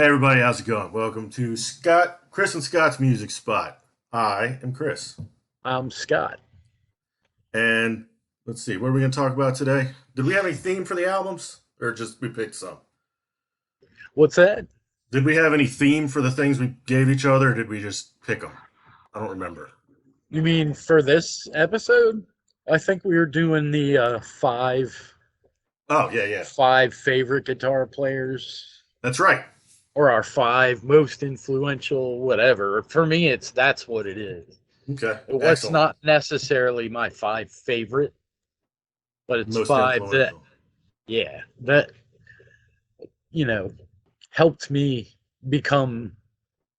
Hey everybody, how's it going? Welcome to Chris and Scott's Music Spot. I am Chris, I'm Scott. and let's see, what are we going to talk about today? Did we have any theme for the albums, or just we picked some? What's that? Did we have any theme for the things we gave each other, or did we just pick them? I don't remember. You mean for this episode? I think we were doing the Oh yeah, yeah, five favorite guitar players that's right. or our five most influential whatever. For me that's what it is. Okay, It was excellent. not necessarily my five favorite, but it's Most five that influential. that you know helped me become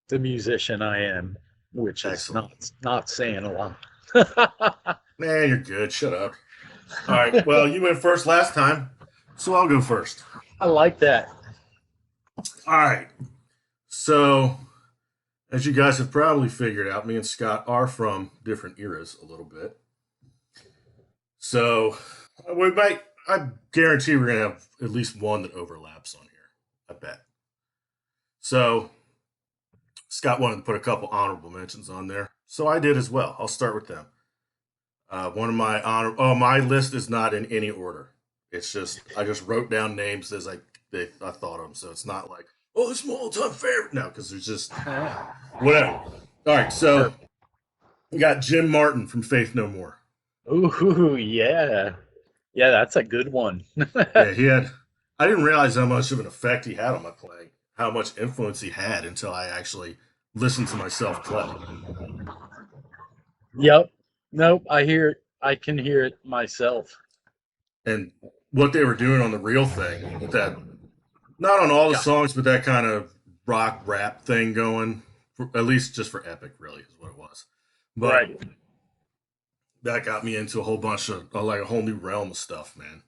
the musician I am, which is Excellent. not saying a lot. Man, you're good. Shut up. All right. Well, you went first last time, so I'll go first. I like that. All right. So as you guys have probably figured out, me and Scott are from different eras a little bit. So we might, I guarantee we're going to have at least one that overlaps on here. I bet. So Scott wanted to put a couple honorable mentions on there. So I did as well. I'll start with them. One of my my list is not in any order. It's just, I just wrote down names as I thought of them. So it's not like, oh, this is my all time favorite. No, because there's just whatever. All right. So Perfect. we got Jim Martin from Faith No More. Ooh, yeah. Yeah, that's a good one. Yeah, he had. I didn't realize how much of an effect he had on my playing, how much influence he had until I actually listened to myself play. Yep. Nope, I hear it. I can hear it myself. And what they were doing on the real thing with that, not on all the Yeah. songs, but that kind of rock rap thing going, at least just for Epic, really, is what it was. But Right. that got me into a whole bunch of, like a whole new realm of stuff, man.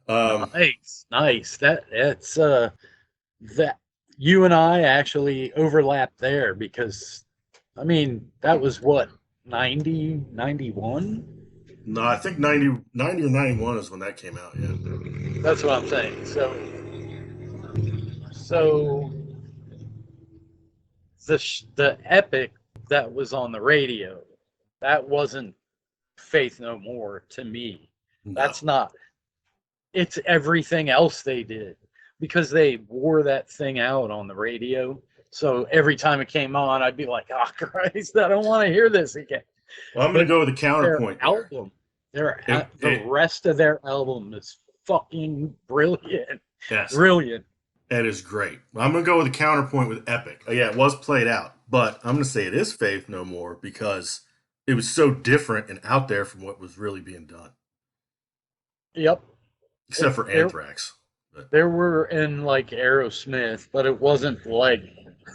Um, Nice. Nice. That's that you and I actually overlapped there because I mean, that was what, 90, 91. no, I think 90 or 91 is when that came out, yeah. That's what I'm saying. So the epic that was on the radio, that wasn't Faith No More to me. No. That's not. It's everything else they did because they wore that thing out on the radio. So every time it came on, I'd be like, "Oh Christ, I don't want to hear this again." Well, I'm going But to go with a their counterpoint there. album, It, the it, rest of their album is fucking brilliant, yes, brilliant. that is great. I'm going to go with a counterpoint with Epic. Yeah, it was played out, but I'm going to say it is Faith No More because it was so different and out there from what was really being done, Yep. except for There Anthrax. But there were in like Aerosmith, but it wasn't like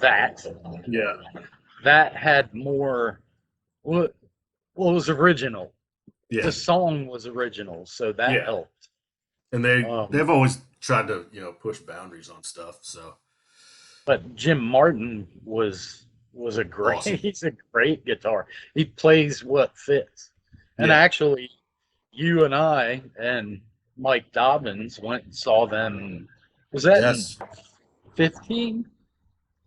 that. yeah, That had more. What was original? yeah, The song was original, so that yeah. helped. And Um, they've always tried to push boundaries on stuff. So but Jim Martin was a great awesome. he's a great guitar. He plays what fits. And Yeah. actually, you and I and Mike Dobbins went and saw them. Was that in Yes, 15?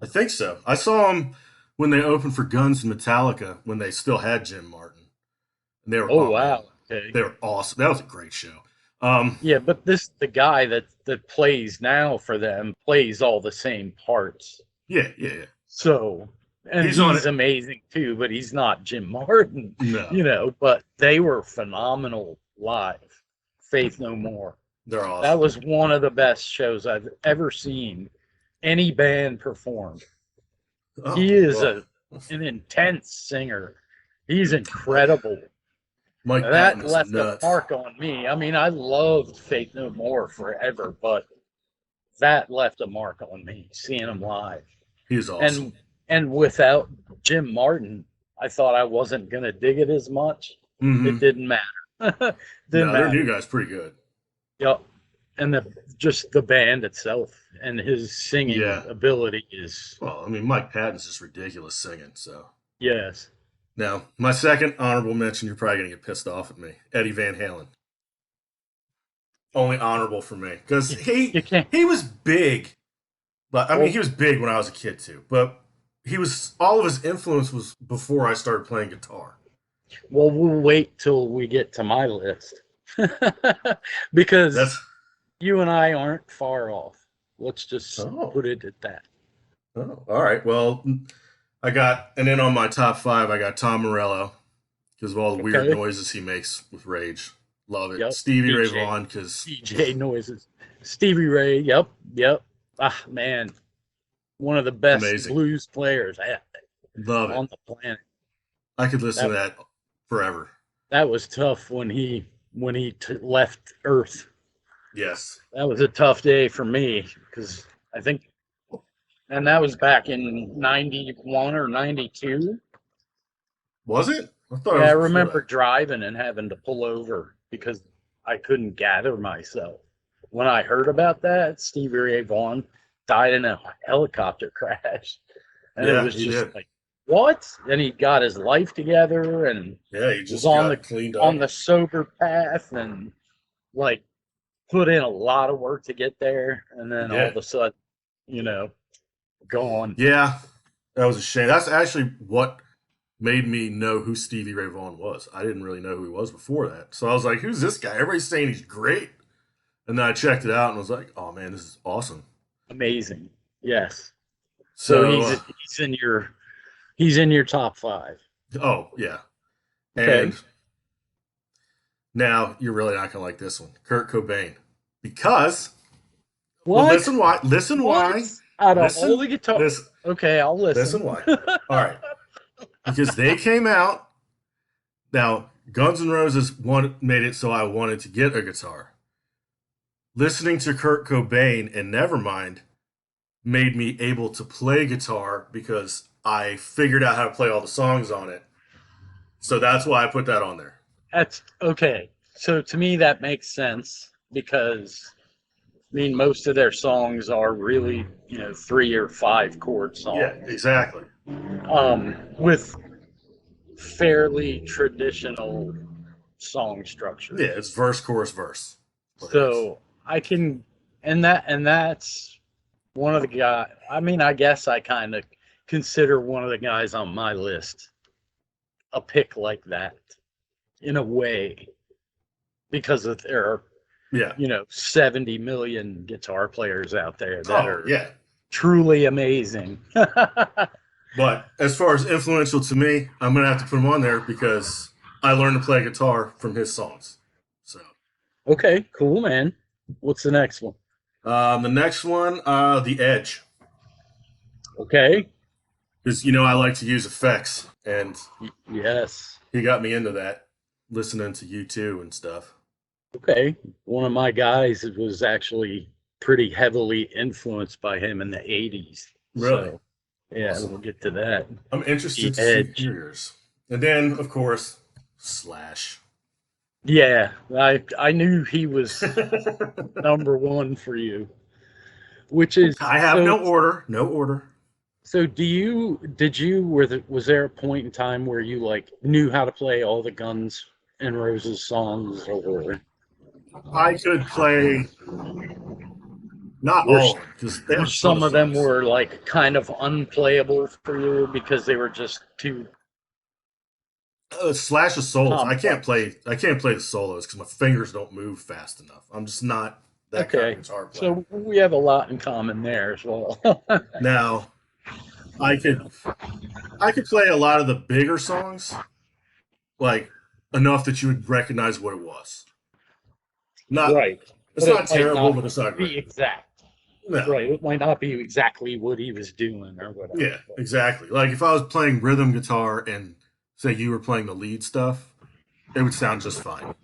I think so. I saw them when they opened for Guns and Metallica when they still had Jim Martin. And they were, Oh oh man, wow. Okay. they were awesome. That was a great show. Um, Yeah, but the guy that plays now for them plays all the same parts. yeah, yeah, yeah. So, and He's on he's it. amazing too, but he's not Jim Martin, No, but they were phenomenal live. Faith No More. they're That awesome. was one of the best shows I've ever seen any band perform. Oh He is well, an intense singer. He's Mike, incredible. Mike Patton That is left a nuts. mark on me. I mean, I loved Faith No More forever, but that left a mark on me seeing him live. He's awesome. And without Jim Martin, I thought I wasn't gonna dig it as much. It Mm-hmm. didn't matter. Didn't No, their new matter. guy's pretty good. Yep. And just the band itself and his singing Yeah. ability is Well, I mean, Mike Patton's just ridiculous singing. So yes. now, my second honorable mention, you're probably gonna get pissed off at me. Eddie Van Halen. Only honorable for me because You can't. he was big But I mean, Well, he was big when I was a kid too. But he was all of his influence was before I started playing guitar. we'll wait till we get to my list because That's you and I aren't far off. Let's just oh, put it at that. oh, all right. Well, I got, and then on my top five, I got Tom Morello because of all the weird Okay. noises he makes with Rage. Love it. Yep. Stevie Ray DJ Vaughan because DJ noises. Stevie Ray. Yep. Yep. Ah, man, one of the best amazing. blues players Love it. on the planet. I could listen That to that forever. that was tough when he left Earth. Yes. That was a tough day for me because I think, and that was back in '91 or '92. Was it? I thought it Yeah, I was before remember that. driving and having to pull over because I couldn't gather myself. When I heard about that, Stevie Ray Vaughan died in a helicopter crash. And it Yeah, was he just did. like, what? And he got his life together and Yeah, he was just got cleaned on up. the sober path and like put in a lot of work to get there. And then all Yeah. of a sudden, you know, gone. Yeah. That was a shame. That's actually what made me know who Stevie Ray Vaughan was. I didn't really know who he was before that. So I was like, who's this guy? Everybody's saying he's great. And then I checked it out and was like, oh man, this is awesome. Amazing. Yes. So So, he's in your top five. oh yeah. Okay. And now you're really not going to like this one. Kurt Cobain. Because, well, What? listen why. Listen What? why. Out of all Listen, the guitar. listen, Okay, I'll listen. listen why. All right. Because they came out. Now, Guns N' Roses made it so I wanted to get a guitar. Listening to Kurt Cobain and Nevermind made me able to play guitar because I figured out how to play all the songs on it. So that's why I put that on there. That's okay. So to me, that makes sense because I mean, most of their songs are really, 3 or 5 chord Yeah, songs, exactly. with fairly traditional song Yeah, structures. it's verse, chorus, verse. What it is. So I can, and that's one of the guys. I mean, I guess I kind of consider one of the guys on my list a pick like that in a way because of there are Yeah. 70 million guitar players out there that Oh, are yeah. truly amazing. But as far as influential to me, I'm gonna have to put him on there because I learned to play guitar from his songs. So Okay, cool, man. What's the next one? the next one, The Edge, Okay. because I like to use effects, and Yes. he got me into that, listening to U2 and stuff. Okay. One of my guys was actually pretty heavily influenced by him in the 80s. Really So, yeah, awesome. we'll get to that. I'm The interested to see Edge. yours. And then, of course, Slash. Yeah, I knew he was number one for you, which is I have so. no order. No order. So did you was there a point in time where you like knew how to play all the Guns N' Roses songs I could play not or all of them because they have or a ton some of of them songs. were like kind of unplayable for you because they were just too Slash of solos. I can't complex? play. I can't play the solos because my fingers don't move fast enough. I'm just not that kind of Okay. guitar player. So we have a lot in common there as well. Now, I could I could play a lot of the bigger songs, like enough that you would recognize what it was. Not Right. it's But it not might terrible, not but it's not great. be exact. No. Right. It might not be exactly what he was doing or whatever. Yeah, But exactly. Like if I was playing rhythm guitar and say you were playing the lead stuff, it would sound just fine.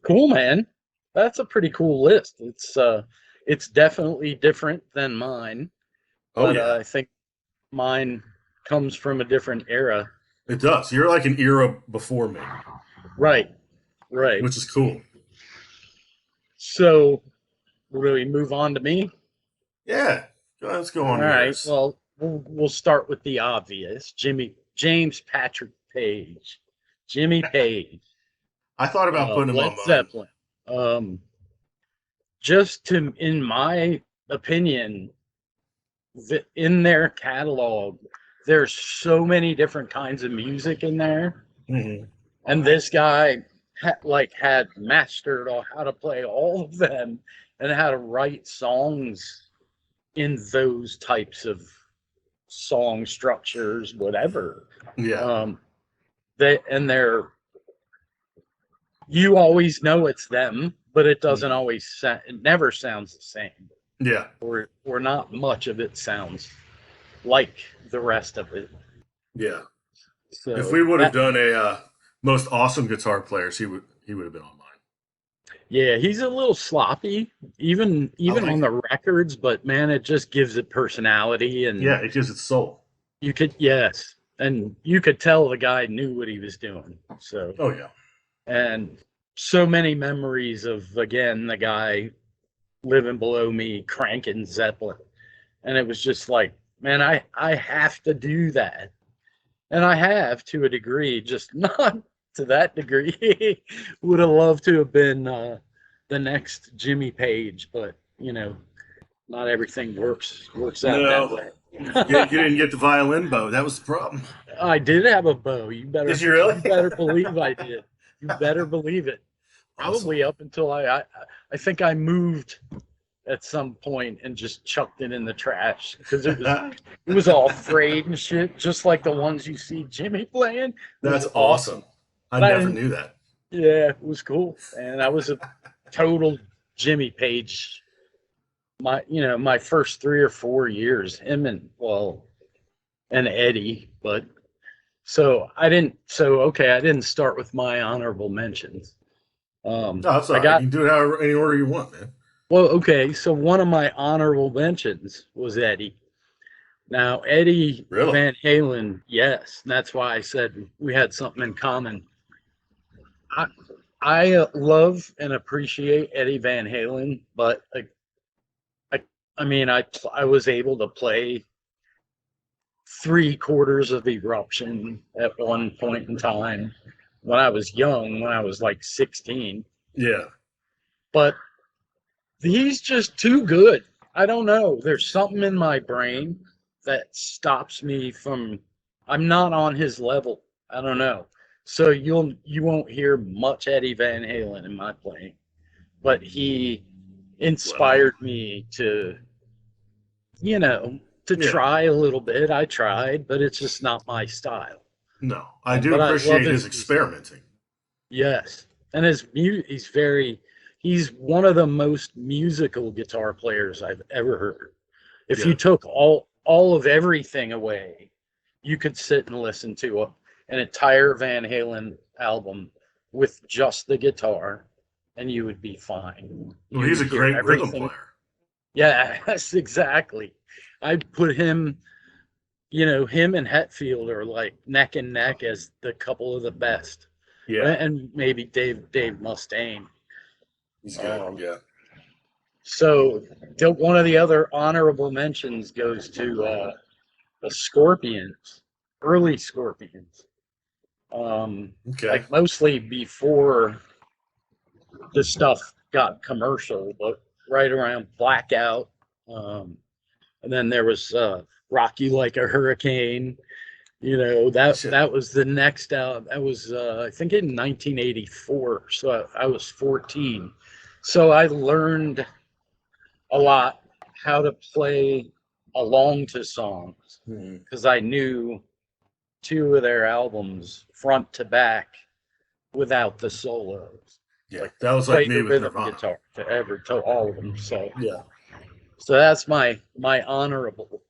cool, man. That's a pretty cool list. It's definitely different than mine, Oh but yeah, I think mine comes from a different era. it does. You're like an era before me, Right, right. which is cool. So, will we move on to me? Yeah, let's go All on to right. yours. Well, we'll start with the obvious. James Patrick Page, Jimmy Page, I thought about putting him Led on mine. Zeppelin. Um, just to in my opinion, in their catalog, there's so many different kinds of music in there, and this guy had mastered how to play all of them and how to write songs in those types of song structures, whatever. Yeah. They're, you always know it's them, but it doesn't always it never sounds the same. Yeah. Or not much of it sounds like the rest of it. Yeah. So if we would have done a most awesome guitar players, he would have been on mine. Yeah, he's a little sloppy, even on the records, but man, it just gives it personality, and yeah, it gives it soul. You could and you could tell the guy knew what he was doing. So oh yeah, and so many memories of, again, the guy living below me cranking Zeppelin, and it was just like, man, I have to do that, and I have to a degree, just not to that degree. Would have loved to have been the next Jimmy Page, but not everything works out that way. you didn't get the violin bow. That was the problem. I did have a bow. You better. Did you really? You better believe I did. You better believe it. Probably awesome. Up until I think I moved at some point and just chucked it in the trash because it was all frayed and shit, just like the ones you see Jimmy playing. That's awesome. I never knew that. Yeah, it was cool, and I was a total Jimmy Page. My first 3 or 4 years, him and Eddie, but I didn't start with my honorable mentions. No, that's all right. You can do it however any order you want, man. Well, okay, so one of my honorable mentions was Eddie. Now, Eddie Van Halen, yes, and that's why I said we had something in common. I love and appreciate Eddie Van Halen, but I was able to play 3/4 of Eruption at one point in time when I was young, when I was like 16. Yeah. But he's just too good. I don't know. There's something in my brain that stops me from, I'm not on his level. I don't know. So you won't hear much Eddie Van Halen in my playing. But he inspired me to try a little bit. I tried, but it's just not my style. No, I do appreciate his experimenting. Yes, and he's one of the most musical guitar players I've ever heard. If you took all of everything away, you could sit and listen to an entire Van Halen album with just the guitar, and you would be fine. Well, he's a great rhythm player. Yeah, yes, exactly. I'd put him, him and Hetfield are like neck and neck as the couple of the best. Yeah. And maybe Dave Mustaine. He's good, yeah. So one of the other honorable mentions goes to the Scorpions, early Scorpions. Like mostly before the stuff got commercial, but right around Blackout. And then there was Rock You Like a Hurricane. That was the next album. That was I think in 1984. So I was 14. So I learned a lot how to play along to songs because I knew 2 of their albums front to back without the solos. Yeah, that was like me with Nirvana. Guitar to all of them. So yeah. So that's my honorable.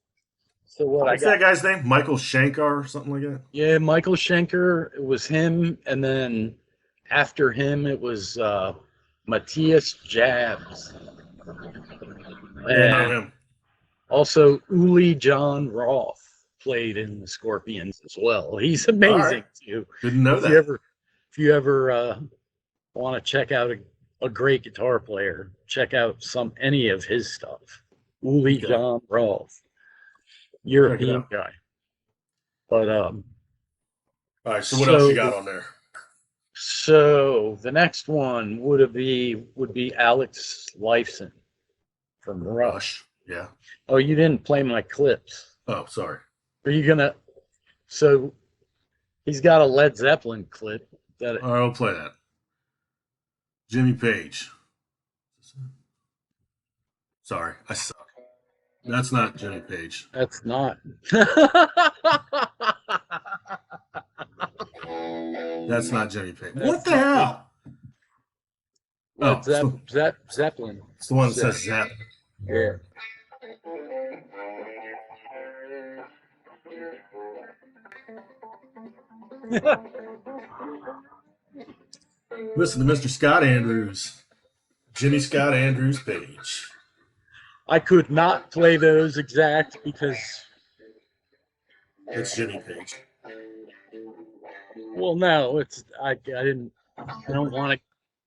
So what's that guy's name? Michael Schenker or something like that? Yeah, Michael Schenker. It was him, and then after him, it was Matthias Jabs. And him. Also, Uli John Roth played in the Scorpions as well. He's amazing too. Didn't know that. If you ever want to check out a great guitar player, check out any of his stuff. Uli John Roth, European guy. But all right. So what else you got on there? So the next one would be Alex Lifeson from Rush. Yeah. Oh, you didn't play my clips. Oh, sorry. Are you gonna? So he's got a Led Zeppelin clip that. All right, I'll play that. Jimmy Page. Sorry, I suck. That's not Jimmy Page. That's not. That's not Jimmy Page. That's What the hell? Led Oh, it's Zeppelin. the one that says Zap. Yeah. Listen to Mr. Scott Andrews. Jimmy Scott Andrews Page. I could not play those exact because. It's Jimmy Page. Well, no, it's I didn't. I don't want to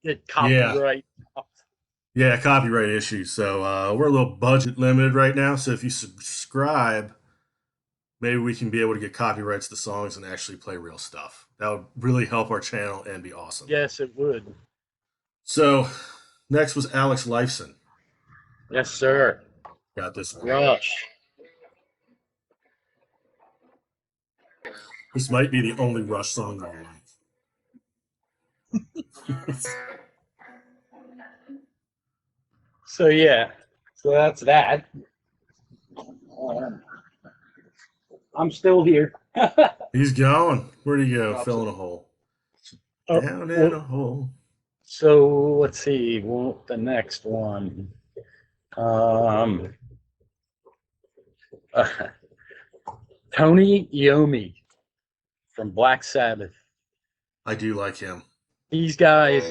get copyright. Yeah, copyright issues. So we're a little budget limited right now. So if you subscribe, maybe we can be able to get copyrights to songs and actually play real stuff. That would really help our channel and be awesome. Yes, it would. So next was Alex Lifeson. Yes, sir. Got this one. Rush. This might be the only Rush song I like. So yeah, so that's that. I'm still here. He's going. Where'd he go? Fell in a hole. Down in a hole. So let's see. Well, the next one. Tony Iommi from Black Sabbath. I do like him. These guys.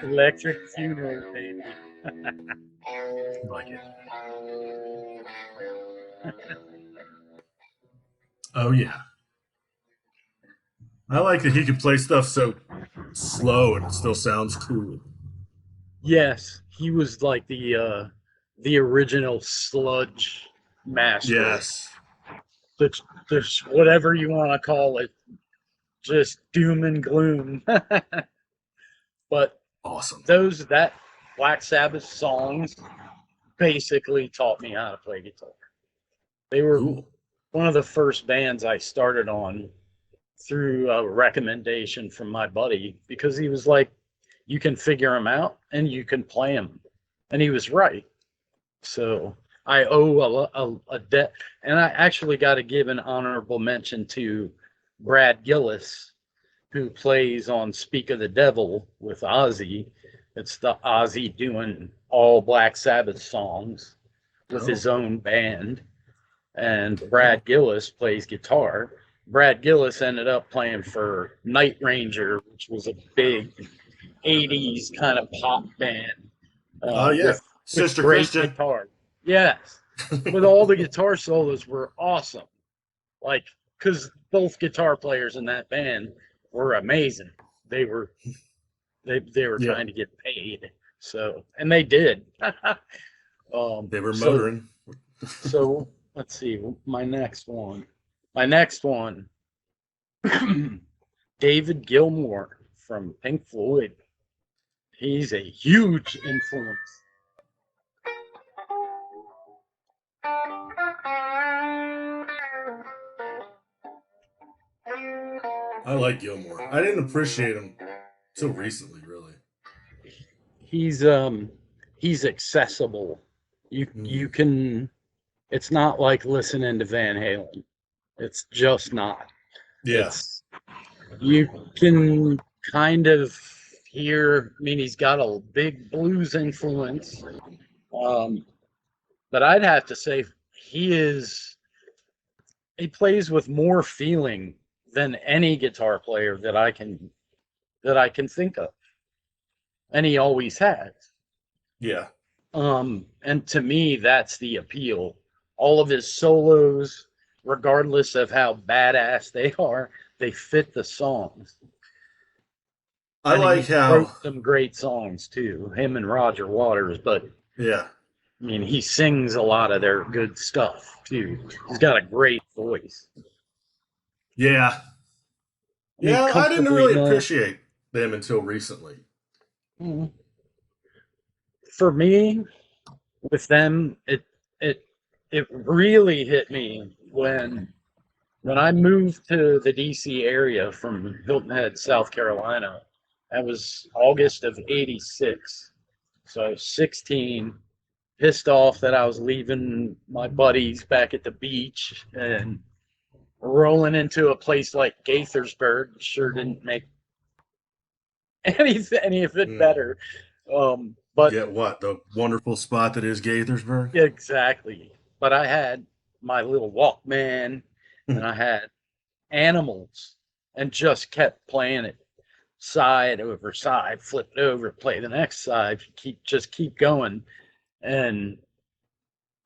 Electric Funeral, baby. I like it. Oh yeah. I like that he can play stuff so slow and it still sounds cool. Yes, he was like the original sludge master. Yes. The whatever you want to call it, just doom and gloom. But awesome. That Black Sabbath songs basically taught me how to play guitar. They were one of the first bands I started on through a recommendation from my buddy because he was like, you can figure them out and you can play them. And he was right. So I owe a debt. And I actually got to give an honorable mention to Brad Gillis, who plays on Speak of the Devil with Ozzy. It's the Ozzy doing all Black Sabbath songs with his own band. And Brad Gillis plays guitar. Brad Gillis ended up playing for Night Ranger, which was a big 80s kind of pop band. Oh, yeah. With Sister great Christian. guitar. Yes. With all the guitar solos were awesome. Like, because both guitar players in that band were amazing. They were trying to get paid. So, and they did. They were motoring. So let's see. My next one, David Gilmour from Pink Floyd. He's a huge influence. I like Gilmour. I didn't appreciate him till recently, really. He's accessible. You can. It's not like listening to Van Halen. It's just not. Yes. You can kind of hear. I mean, he's got a big blues influence, but I'd have to say he plays with more feeling than any guitar player that I can think of, and he always has. Yeah. And to me, that's the appeal. All of his solos, regardless of how badass they are, they fit the songs. I like how wrote some great songs too, him and Roger Waters, but yeah. I mean, he sings a lot of their good stuff too. He's got a great voice. Yeah. Yeah, I didn't really appreciate them until recently. Mm-hmm. for me, with them, it it really hit me when I moved to the DC area from Hilton Head, South Carolina. That was August of '86. So I was 16, pissed off that I was leaving my buddies back at the beach and rolling into a place like Gaithersburg. Sure didn't make any of it better. But Get what? The wonderful spot that is Gaithersburg? exactly. But I had my little Walkman and I had Animals and just kept playing it side over side, flip it over, play the next side, keep going. And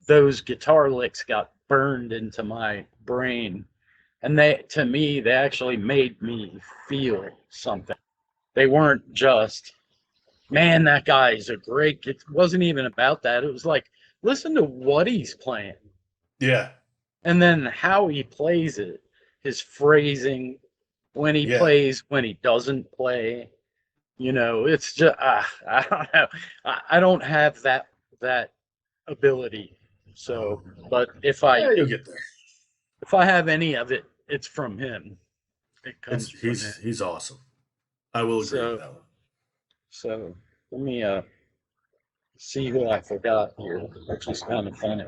those guitar licks got burned into my brain. And to me, they actually made me feel something. They weren't just, man, that guy's a great. It wasn't even about that. It was like, listen to what he's playing. Yeah. And then how he plays it, his phrasing, when he plays, when he doesn't play. It's just, I don't know. I don't have that ability. So, but you'll get there. If I have any of it, it's from him. It comes from him. He's awesome. I will agree with that one. So let me see who I forgot here, which is kind of funny.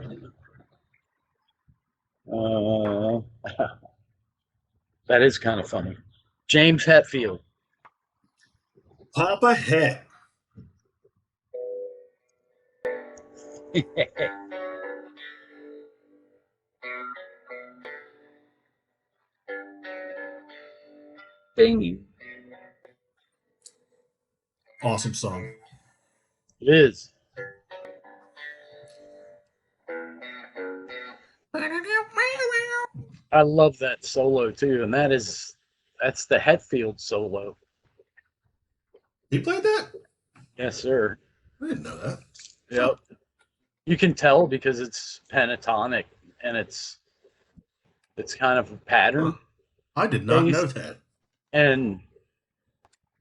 That is kind of funny. James Hetfield. Papa Het. Ding. Awesome song. It is. I love that solo too, and that's the Hetfield solo. He played that? Yes, sir. I didn't know that. Yep. You can tell because it's pentatonic and it's kind of a pattern. I did not know that.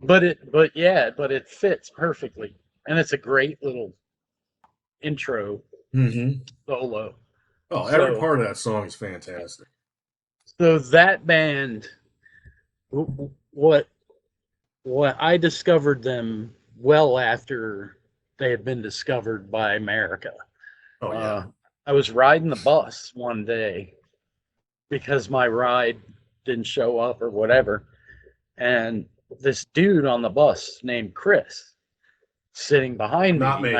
But it fits perfectly, and it's a great little intro solo. Oh, every part of that song is fantastic. So that band, what I discovered them well after they had been discovered by America. Oh yeah. I was riding the bus one day because my ride didn't show up or whatever, and this dude on the bus named Chris sitting behind Not me. me.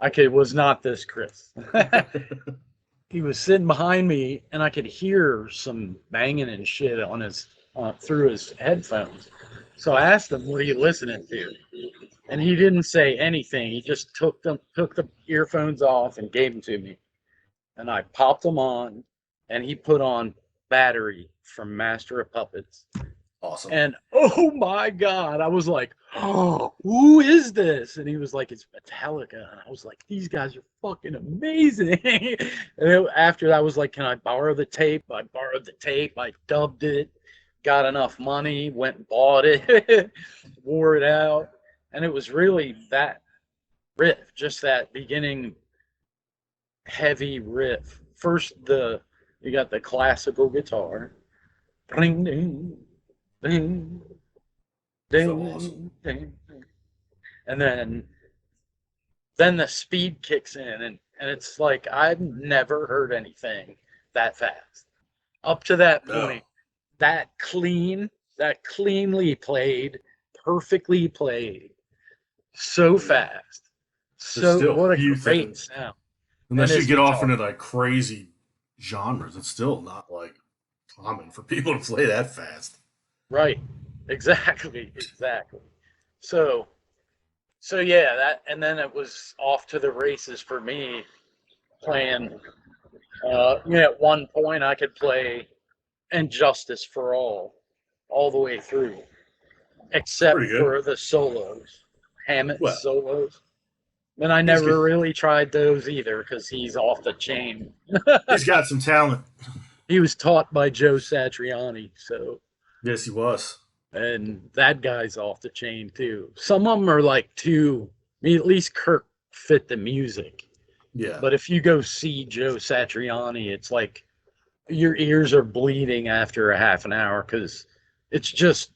I could was not this Chris. He was sitting behind me, and I could hear some banging and shit on his through his headphones. So I asked him, "What are you listening to?" And he didn't say anything. He just took the earphones off and gave them to me, and I popped them on, and he put on Battery from Master of Puppets. Awesome. And oh my God, I was like, oh, who is this? And he was like, it's Metallica. And I was like, these guys are fucking amazing. And after that, I was like, can I borrow the tape? I borrowed the tape. I dubbed it, got enough money, went and bought it, wore it out. And it was really that riff, just that beginning heavy riff. First, you got the classical guitar. Ding, ding. Ding, ding, So awesome. ding, ding. And then the speed kicks in, and it's like I've never heard anything that fast. Up to that point, that cleanly played, perfectly played, so fast. So what a great sound. Unless you get off into like crazy genres, it's still not like common for people to play that fast. Right. Exactly. So yeah, and then it was off to the races for me playing. At one point I could play "And Justice for all the way through, except for the solos, Hammett's solos. And I never really tried those either because he's off the chain. He's got some talent. He was taught by Joe Satriani, so. Yes, he was. And that guy's off the chain too. Some of them are like at least Kirk fit the music. Yeah. But if you go see Joe Satriani, it's like your ears are bleeding after a half an hour because it's just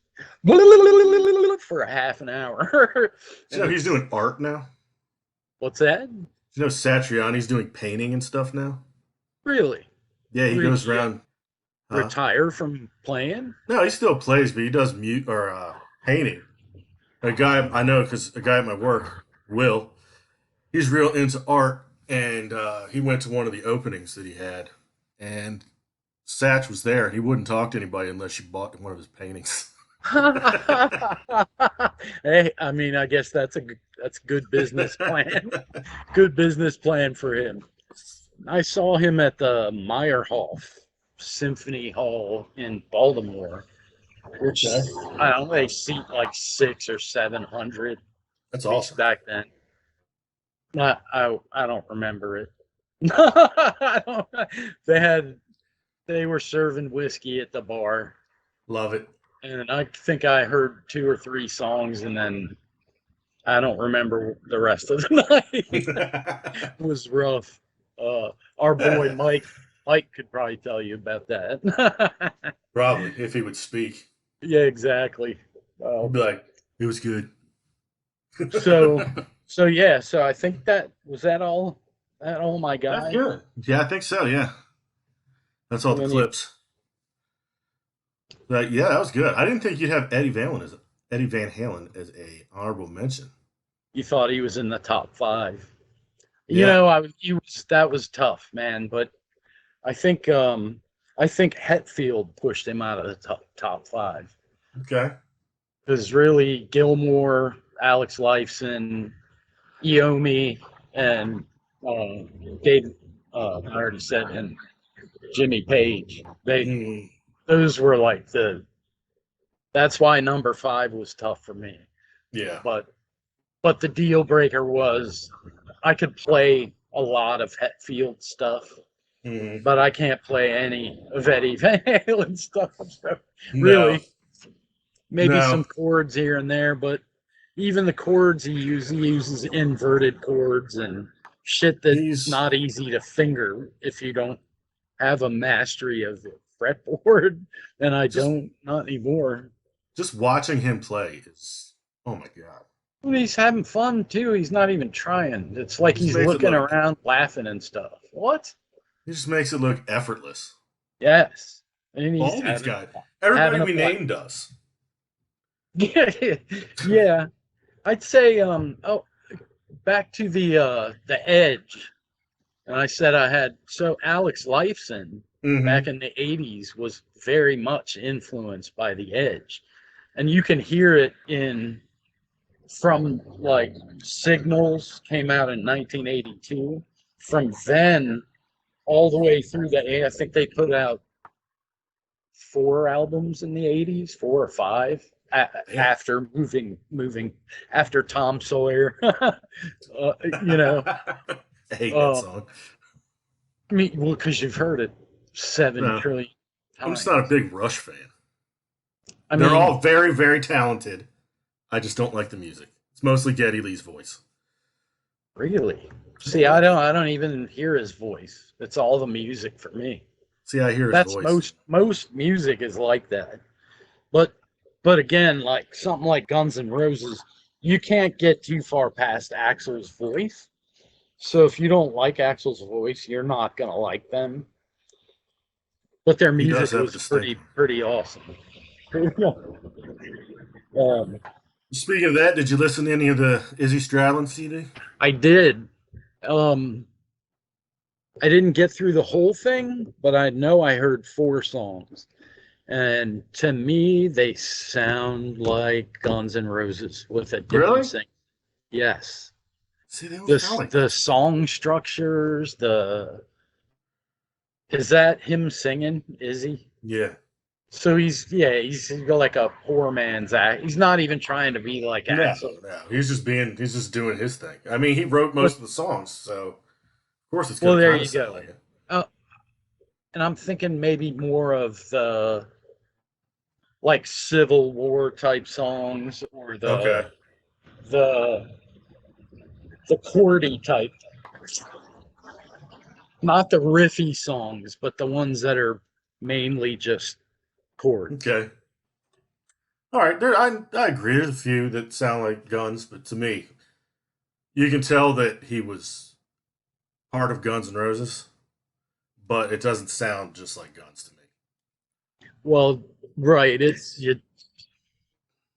for a half an hour. You And know he's it's, doing art now? what's that? You know Satriani's doing painting and stuff now? Really? Yeah, he Did goes he around. Huh? retire from playing? No, he still plays, but he does mute or painting. A guy I know, because a guy at my work, Will, he's real into art, and he went to one of the openings that he had, and Satch was there, and he wouldn't talk to anybody unless you bought one of his paintings. Hey, I mean, I guess that's good business plan. Good business plan for him. I saw him at the Meyerhoff Symphony Hall in Baltimore, which Okay. I don't know, they seat like 600 or 700, That's at least awesome. back then. I don't remember it. I don't, they were serving whiskey at the bar, Love it. and I think I heard 2 or 3 songs, and then I don't remember the rest of the night. It was rough. Our boy Mike could probably tell you about that. Probably, if he would speak. Yeah, exactly. He'd be like, it was good. So so yeah, so I think that all my That's guys. good. Yeah, I think so, yeah. That's all And the then you clips. But yeah, that was good. I didn't think you'd have Eddie Van Halen as a honorable mention. you thought he was in the top 5. You Yeah. know, that was tough, man, but I think I think Hetfield pushed him out of the top 5. Okay. Because really Gilmore, Alex Lifeson, Iommi, and Dave, I already said, and Jimmy Page. Mm, Those were like that's why number 5 was tough for me. yeah. But the deal breaker was I could play a lot of Hetfield stuff, Mm, but I can't play any of Eddie Van Halen stuff. So no. really, maybe some No. chords here and there, but even the chords he uses inverted chords and shit that's He's not easy to finger if you don't have a mastery of the fretboard. And I just don't, not anymore. just watching him play is, oh my god. Well, he's having fun too. He's not even trying. It's like He just he's makes it looking look around, laughing and stuff. What? he just makes it look effortless. Yes. And he's All these having guys. Everybody having a we blast. named does. Yeah, yeah. I'd say back to the Edge. And I said I had so Alex Lifeson back Mm-hmm. in the 80s was very much influenced by the Edge. And you can hear it in from like Signals came out in 1982. From then all the way through I think they put out 4 albums in the 80s, 4 or 5 Damn. after moving after Tom Sawyer. You know, I hate that uh, song. I mean, well, because you've heard it 7 No. trillion I'm just not a times. big Rush fan. I They're mean, all very, very talented. I just don't like the music. It's mostly Geddy Lee's voice. really. See, Oh yeah. I don't even hear his voice. It's all the music for me. See, I hear his That's voice. most music is like that. But again, like something like Guns N' Roses, you can't get too far past Axl's voice. So if you don't like Axl's voice, you're not gonna like them. But their He does music have a was distinct one. pretty awesome. um, Speaking of that, did you listen to any of the Izzy Stradlin CD? I did. Um, I didn't get through the whole thing, but I know I heard 4 songs. And to me, they sound like Guns N' Roses with a different Really? sing. Yes. See, they don't sound like The Guns N' Roses. song structures, the is that him singing? Is he? Yeah. So he's like a poor man's act. He's not even trying to be like No, Axl. no. He's just doing his thing. I mean, he wrote Well, most of the songs, so of course it's well, gonna there kind of you sound go. like it. Uh, and I'm thinking maybe more of the like Civil War type songs or Okay. the the chordy type, not the riffy songs, but the ones that are mainly just chords. Okay. All right. I agree. There's a few that sound like Guns, but to me, you can tell that he was part of Guns N' Roses, but it doesn't sound just like Guns to me. Well, right, it's you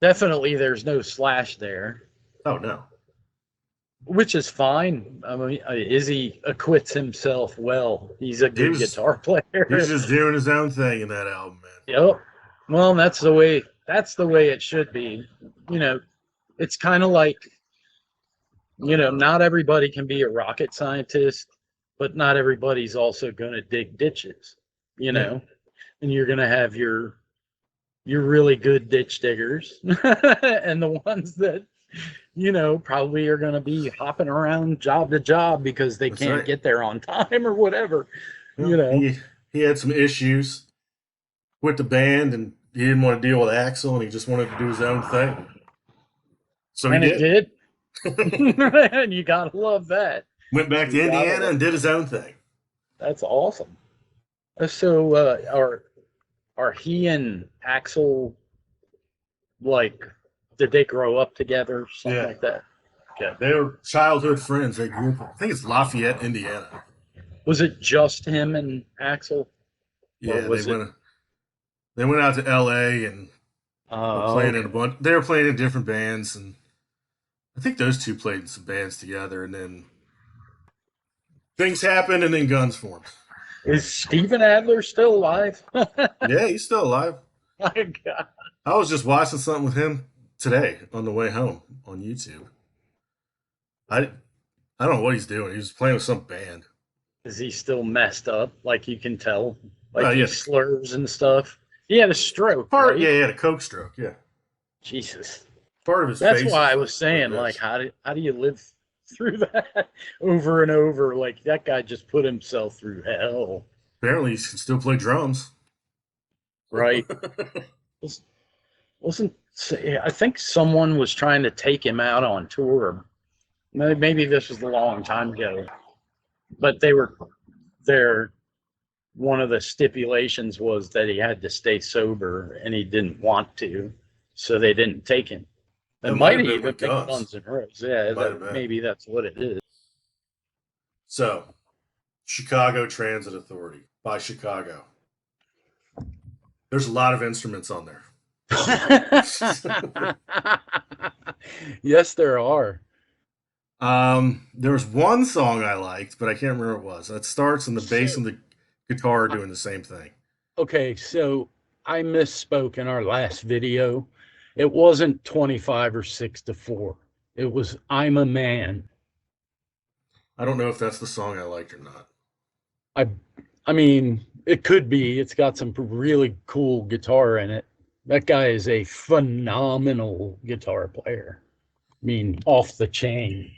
definitely there's no Slash there, Oh no. which is fine. I mean, Izzy acquits himself well. He's a He good was guitar he was player. just doing his own thing in that album, man. Yep. Well, that's the way it should be. You know, it's kind of like, not everybody can be a rocket scientist, but not everybody's also going to dig ditches, you Yeah. know. And you're going to have your really good ditch diggers and the ones that probably are going to be hopping around job to job because they That's can't right. get there on time or whatever. you Well, know he had some issues with the band, and he didn't want to deal with Axel, and he just wanted to do his own thing. So he and it did. did. And you gotta love that. Went back You to gotta Indiana love and did his own thing. That's awesome. So are he and Axel, like, did they grow up together, something Yeah. like that? Okay. They were childhood friends. They grew up, I think it's Lafayette, Indiana. Was it just him and Axel, or Yeah, was it? they went out to LA and were playing in Okay. a bunch. They were playing in different bands, and I think those two played in some bands together, and then things happened, and then Guns formed. Is Steven Adler still alive? Yeah, he's still alive. My God. I was just watching something with him today on the way home on YouTube. I I don't know what he's doing. He was playing with some band. Is he still messed up? Like, you can tell, like Oh he yeah, slurs and stuff. He had a stroke, part. right? Yeah, he had a coke stroke. Yeah, Jesus. part of his That's face why is I like was saying, like, this. how do you live through that over and over? Like, that guy just put himself through hell, Apparently, he can still play drums. right? Was- Wasn't I think someone was trying to take him out on tour. Maybe this was a long time ago, but there. One of the stipulations was that he had to stay sober, and he didn't want to, so they didn't take him. It That might might have have been even with been Guns. Guns N' Roses. Yeah, Might have that been. maybe that's what it is. So, Chicago Transit Authority by Chicago. There's a lot of instruments on there. Yes, there are. There was one song I liked, but I can't remember what it was. It starts and the bass So, and the guitar are doing the same thing. okay, so I misspoke in our last video. It wasn't 25 or 6-4. It was I'm a Man. I don't know if that's the song I liked or not. I I mean, it could be. It's got some really cool guitar in it. That guy is a phenomenal guitar player. I mean, off the chain.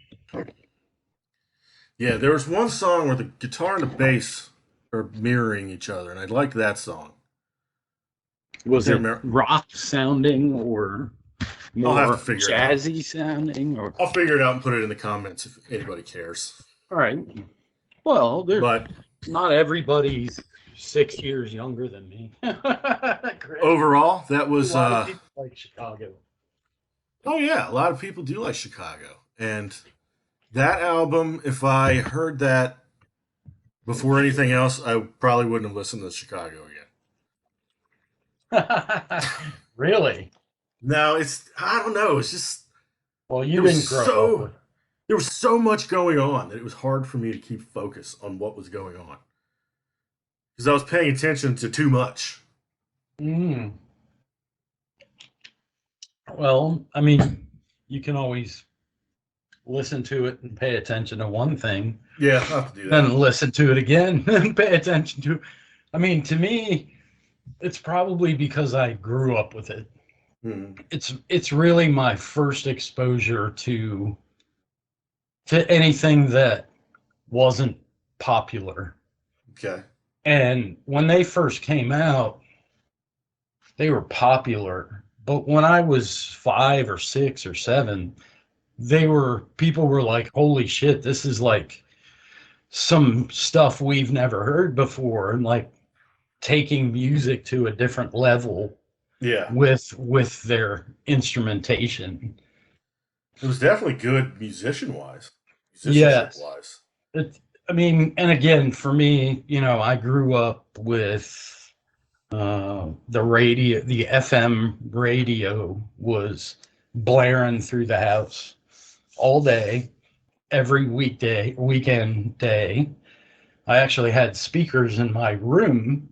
Yeah, there was one song where the guitar and the bass are mirroring each other, and I liked that song. I Was can't it remember. rock sounding or I'll have to more figure it out. jazzy sounding, or I'll figure it out and put it in the comments if anybody cares. all right. Well, there's But not everybody's 6 years younger than me. Chris, overall, that a was lot of people like Chicago. oh yeah, a lot of people do like Chicago. And that album, if I heard that before anything else, I probably wouldn't have listened to Chicago again. Really? No, it's I don't know, it's just Well, you there was didn't grow up with. there was so much going on that it was hard for me to keep focus on what was going on. Because I was paying attention to too much. Mm. Well, I mean, you can always listen to it and pay attention to one thing, Yeah, I'll have to do then that. listen to it again and pay attention to. I mean, to me, it's probably because I grew up with it. Mhm. It's really my first exposure to anything that wasn't popular. Okay. And when they first came out, they were popular. But when I was 5 or 6 or 7, people were like, holy shit, this is like some stuff we've never heard before, and like taking music to a different level Yeah. with their instrumentation. It was definitely good musicianship Yes. wise. I mean, and again, for me, I grew up with the radio, the FM radio was blaring through the house all day, every weekend day. I actually had speakers in my room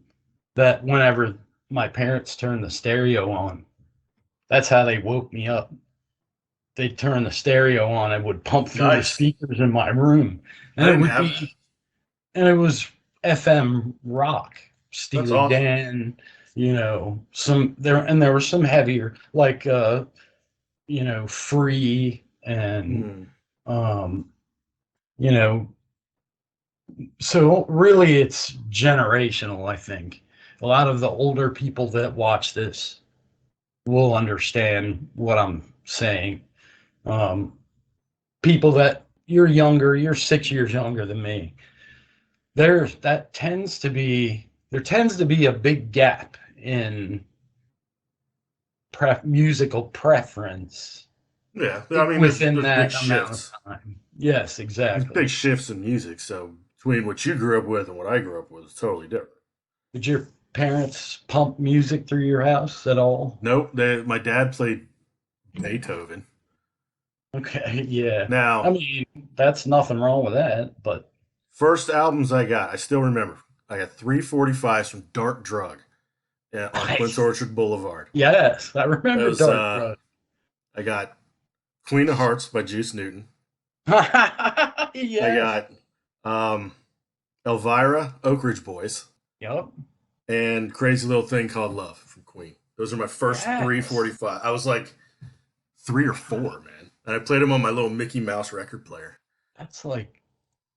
that whenever my parents turned the stereo on, that's how they woke me up. They'd turn the stereo on and would pump through the Nice. speakers in my room. I And it didn't would have that. be, and it was FM rock, That's Steely awesome. Dan, there were some heavier, like, Free, and, Hmm. um, you know, so really it's generational, I think. A lot of the older people that watch this will understand what I'm saying. Um, People that you're 6 years younger than me. There tends to be a big gap in musical preference Yeah. I mean, within there's big that amount of shifts. time. Yes, There's big exactly. shifts in music. So between what you grew up with and what I grew up with is totally different. Did your parents pump music through your house at all? Nope. My dad played Beethoven. Okay, yeah. I Now, mean, that's nothing wrong with that, but first albums I got, I still remember. I got 345s from Dark Drug on Quince nice. Orchard Boulevard. Yes, I That remember was Dark Drug. I got Queen of Hearts by Juice Newton. I Yes. got Elvira, Oak Ridge Boys, Yep. and Crazy Little Thing Called Love from Queen. Those are my first Yes. 345. I was like 3 or 4, man. And I played them on my little Mickey Mouse record player. That's like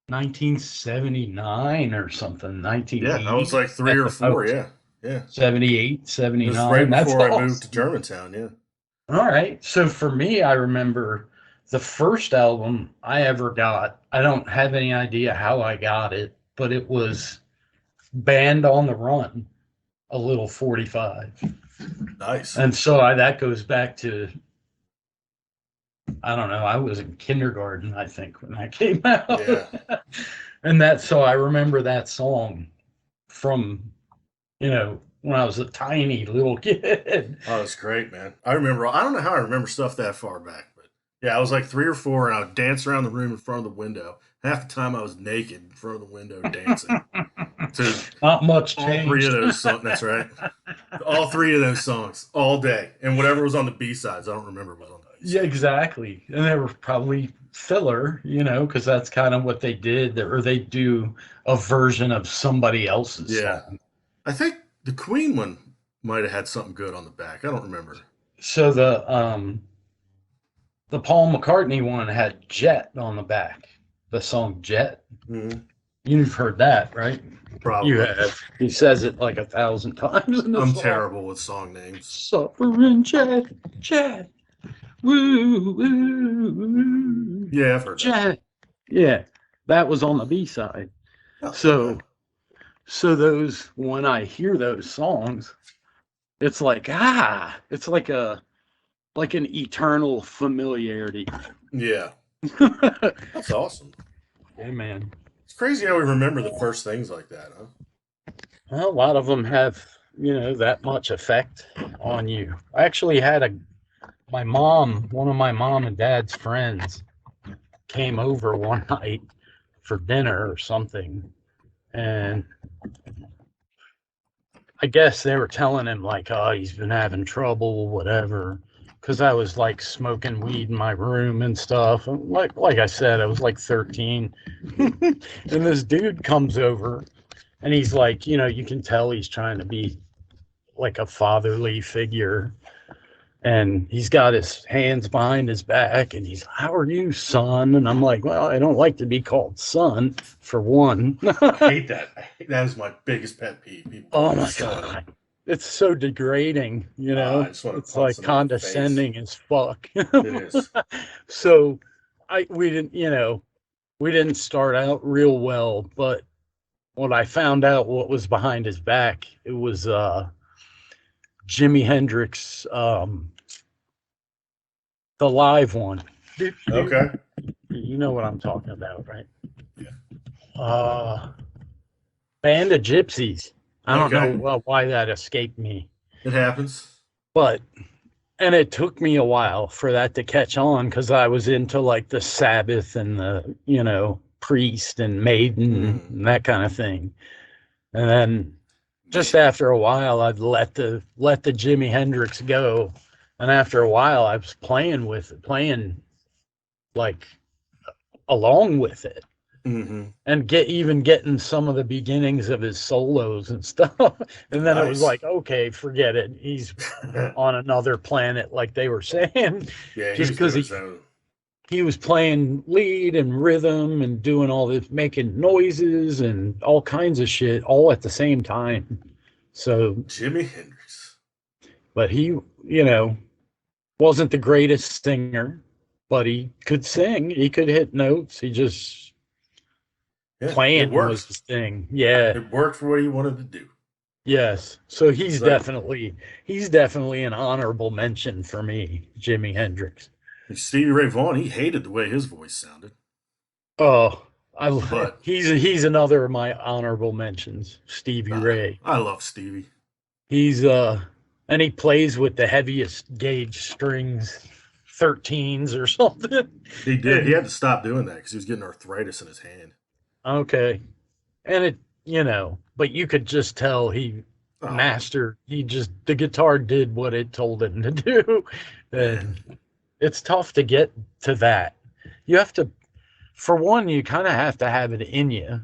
1979 or something, Yeah, I was 1980 like three at or the four. most. Yeah, yeah. 78, It was right 79. That's before I moved to awesome. Germantown. Yeah. All right. So for me, I remember the first album I ever got. I don't have any idea how I got it, but it was Band on the Run, a little 45. Nice. And so that goes back to, I don't know, I was in kindergarten, I think, when that came out. Yeah. So I remember that song from, when I was a tiny little kid. Oh, that's great, man. I remember. I don't know how I remember stuff that far back, but yeah, I was like 3 or 4, and I would dance around the room in front of the window. Half the time, I was naked in front of the window dancing to Not much all three of changed. those songs. That's right. All three of those songs all day, and whatever was on the B sides, I don't remember what was on the B Yeah, sides. exactly. And they were probably filler, because that's kind of what they did, or they do a version of somebody else's Yeah, song. I think the Queen one might have had something good on the back. I don't remember. So the Paul McCartney one had Jet on the back. The song Jet. Mm-hmm. You've heard that, right? You Probably. have. He says it like 1,000 times in the I'm song. terrible with song names. Suffering Jet, Jet, woo, woo, woo, Yeah, I've heard that. Jet. Yeah, that was on the B side. Oh, So, okay. when I hear those songs, it's like it's like an eternal familiarity. Yeah, that's awesome. Hey man. It's crazy how we remember the first things like that, huh? Well, a lot of them have, that much effect on you. I actually had one of my mom and dad's friends came over one night for dinner or something. And I guess they were telling him, like, oh, he's been having trouble, whatever. Because I was like smoking weed in my room and stuff. And like I said, I was like 13. And this dude comes over and he's like, you can tell he's trying to be like a fatherly figure. And he's got his hands behind his back and he's, how are you, son? And I'm like, well, I don't like to be called son, for one. I hate that. That is my biggest pet peeve. People call Oh me my son. God. it's so degrading, I just want to it's punch like somebody in the face. condescending as fuck. It is. So we didn't, we didn't start out real well, but when I found out what was behind his back, it was Jimi Hendrix, the live one. Okay. You know what I'm talking about, right? Yeah. Band of Gypsies. I don't Okay. know why that escaped me, It happens. but and it took me a while for that to catch on because I was into like the Sabbath and the Priest and Maiden and that kind of thing. And then just Man. after a while, I'd let the Jimi Hendrix go, and after a while, I was playing like along with it, Mm-hmm. and getting some of the beginnings of his solos and stuff. And then it was Nice. like, okay, forget it. He's on another planet, like they were saying, Yeah, he just was because doing his own. he was playing lead and rhythm and doing all this, making noises and all kinds of shit all at the same time. So, Jimi Hendrix. but he, wasn't the greatest singer, but he could sing. He could hit notes. He just Yeah, it playing was worked. his thing. Yeah. It worked for what he wanted to do. Yes. So It's like he's definitely an honorable mention for me, Jimi Hendrix. Stevie Ray Vaughan. He hated the way his voice sounded, Oh, but he's another of my honorable mentions, Stevie Ray. I love Stevie. He's and he plays with the heaviest gauge strings, 13s or something. He did. He And had to stop doing that because he was getting arthritis in his hand. okay. And but you could just tell Oh the guitar did what it told him to do. man. And it's tough to get to that. You have to, for one, you kind of have to have it in you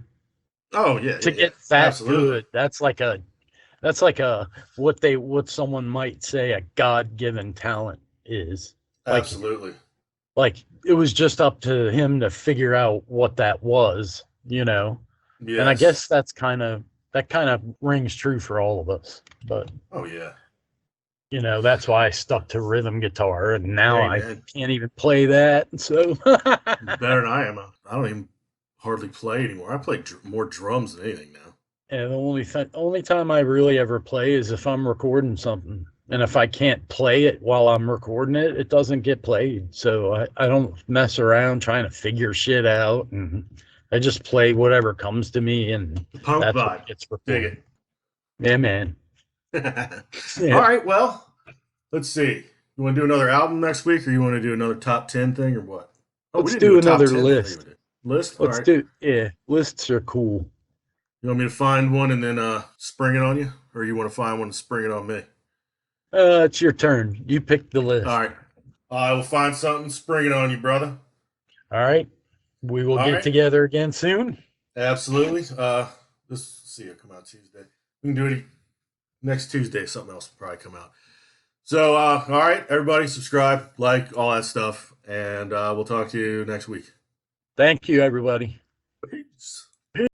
Oh yeah, to yeah, yeah. get that Absolutely, good. That's like a what someone might say a God-given talent is. Like absolutely. like it was just up to him to figure out what that was, And I Yes. guess that kind of rings true for all of us. But Oh yeah. that's why I stuck to rhythm guitar, and now Hey I man, can't even play that. So better than I am. I don't even hardly play anymore. I play more drums than anything now. and the only time I really ever play is if I'm recording something. And if I can't play it while I'm recording it, it doesn't get played. So I don't mess around trying to figure shit out. And I just play whatever comes to me, and The punk that's what vibe. gets Dig recorded. Yeah, man. it. All Yeah. right. Well, let's see. You want to do another album next week, or you want to do another top 10 thing, or what? Oh, we Let's didn't do do a top another 10 thing. I think we list. did. List. All right. Yeah, lists are cool. You want me to find one and then spring it on you, or you want to find one and spring it on me? It's your turn. You pick the All list. right. I will find something, spring it on you, brother. All right. We will All get right. together again soon. Absolutely. Let's see it come out Tuesday. We can do it next Tuesday. Something else will probably come out. So, all right, everybody, subscribe, like, all that stuff, and we'll talk to you next week. Thank you, everybody.